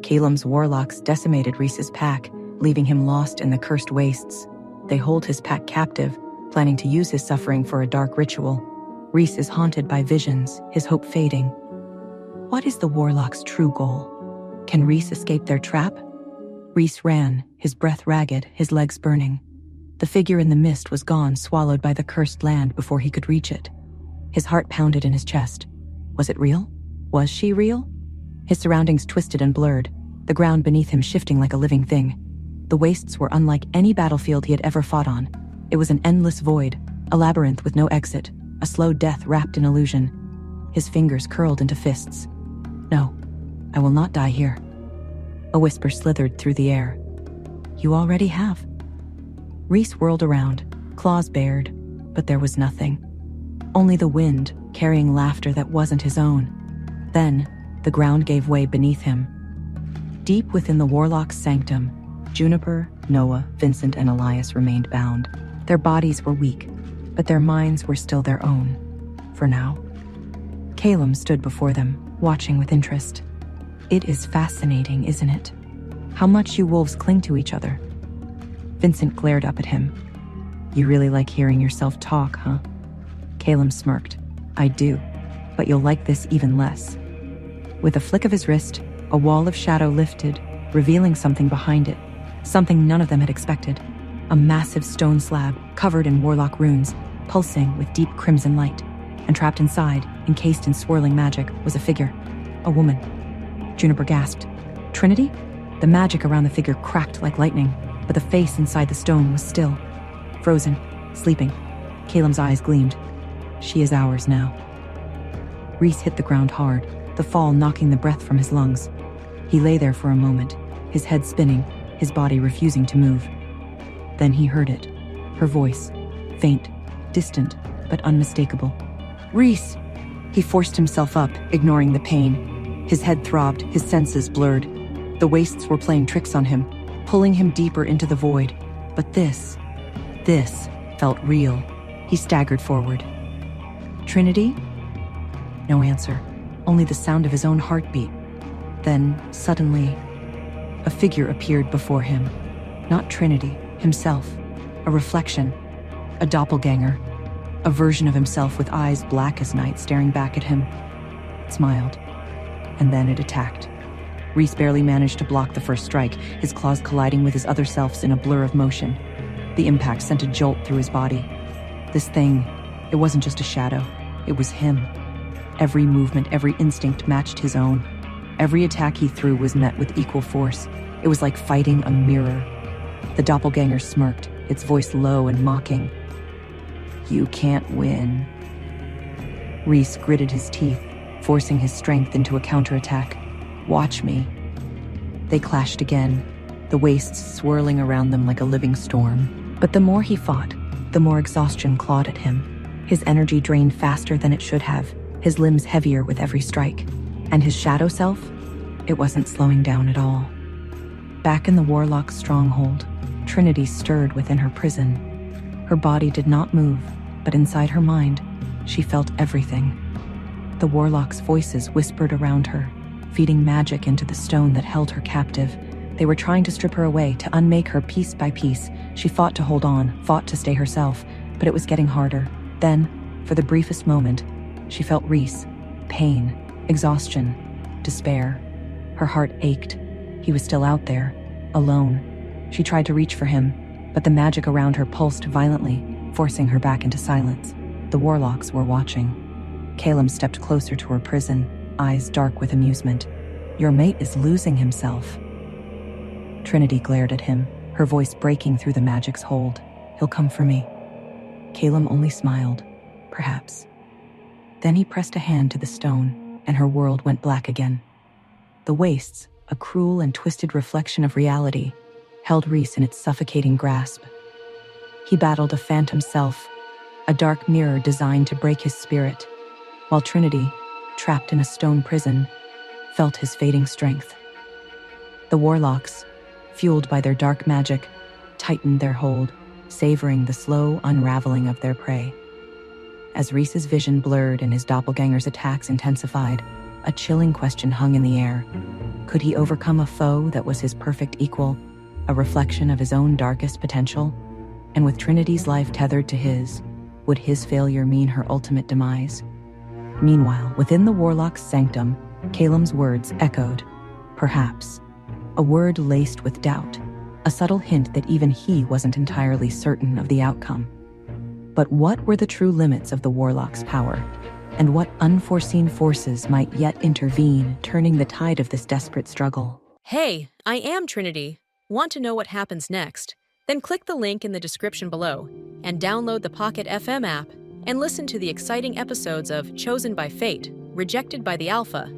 Calum's warlocks decimated Reece's pack, leaving him lost in the cursed wastes. They hold his pack captive, planning to use his suffering for a dark ritual. Reece is haunted by visions, his hope fading. What is the warlock's true goal? Can Reece escape their trap? Reece ran, his breath ragged, his legs burning. The figure in the mist was gone, swallowed by the cursed land before he could reach it. His heart pounded in his chest. Was it real? Was she real? His surroundings twisted and blurred, the ground beneath him shifting like a living thing. The wastes were unlike any battlefield he had ever fought on. It was an endless void, a labyrinth with no exit, a slow death wrapped in illusion. His fingers curled into fists. No, I will not die here. A whisper slithered through the air. You already have. Reece whirled around, claws bared, but there was nothing. Only the wind, carrying laughter that wasn't his own. Then, the ground gave way beneath him. Deep within the warlock's sanctum, Juniper, Noah, Vincent, and Elias remained bound. Their bodies were weak, but their minds were still their own. For now. Calum stood before them, watching with interest. It is fascinating, isn't it? How much you wolves cling to each other. Vincent glared up at him. You really like hearing yourself talk, huh? Calum smirked. I do, but you'll like this even less. With a flick of his wrist, a wall of shadow lifted, revealing something behind it. Something none of them had expected. A massive stone slab, covered in warlock runes, pulsing with deep crimson light. And trapped inside, encased in swirling magic, was a figure. A woman. Juniper gasped. Trinity? The magic around the figure cracked like lightning, but the face inside the stone was still. Frozen, sleeping. Calum's eyes gleamed. She is ours now. Reece hit the ground hard, the fall knocking the breath from his lungs. He lay there for a moment, his head spinning, his body refusing to move. Then he heard it. Her voice. Faint, distant, but unmistakable. Reece! He forced himself up, ignoring the pain. His head throbbed, his senses blurred. The wastes were playing tricks on him, pulling him deeper into the void. But this felt real. He staggered forward. Trinity? No answer, only the sound of his own heartbeat. Then, suddenly, a figure appeared before him. Not Trinity, himself. A reflection. A doppelganger. A version of himself with eyes black as night staring back at him. It smiled. And then it attacked. Reece barely managed to block the first strike, his claws colliding with his other selves in a blur of motion. The impact sent a jolt through his body. This thing, it wasn't just a shadow. It was him. Every movement, every instinct matched his own. Every attack he threw was met with equal force. It was like fighting a mirror. The doppelganger smirked, its voice low and mocking. You can't win. Reece gritted his teeth, forcing his strength into a counterattack. Watch me. They clashed again, the wastes swirling around them like a living storm. But the more he fought, the more exhaustion clawed at him. His energy drained faster than it should have, his limbs heavier with every strike. And his shadow self? It wasn't slowing down at all. Back in the warlock's stronghold, Trinity stirred within her prison. Her body did not move, but inside her mind, she felt everything. The warlock's voices whispered around her, feeding magic into the stone that held her captive. They were trying to strip her away, to unmake her piece by piece. She fought to hold on, fought to stay herself, but it was getting harder. Then, for the briefest moment, she felt Reece. Pain, exhaustion, despair. Her heart ached. He was still out there, alone. She tried to reach for him, but the magic around her pulsed violently, forcing her back into silence. The warlocks were watching. Calum stepped closer to her prison, eyes dark with amusement. Your mate is losing himself. Trinity glared at him, her voice breaking through the magic's hold. He'll come for me. Calum only smiled, perhaps. Then he pressed a hand to the stone, and her world went black again. The wastes, a cruel and twisted reflection of reality, held Reece in its suffocating grasp. He battled a phantom self, a dark mirror designed to break his spirit, while Trinity, trapped in a stone prison, felt his fading strength. The warlocks, fueled by their dark magic, tightened their hold, savoring the slow unraveling of their prey. As Reece's vision blurred and his doppelganger's attacks intensified, a chilling question hung in the air. Could he overcome a foe that was his perfect equal, a reflection of his own darkest potential? And with Trinity's life tethered to his, would his failure mean her ultimate demise? Meanwhile, within the warlock's sanctum, Calum's words echoed. Perhaps. A word laced with doubt, a subtle hint that even he wasn't entirely certain of the outcome. But what were the true limits of the warlock's power? And what unforeseen forces might yet intervene, turning the tide of this desperate struggle? Hey, I am Trinity. Want to know what happens next? Then click the link in the description below and download the Pocket FM app and listen to the exciting episodes of Chosen by Fate, Rejected by the Alpha,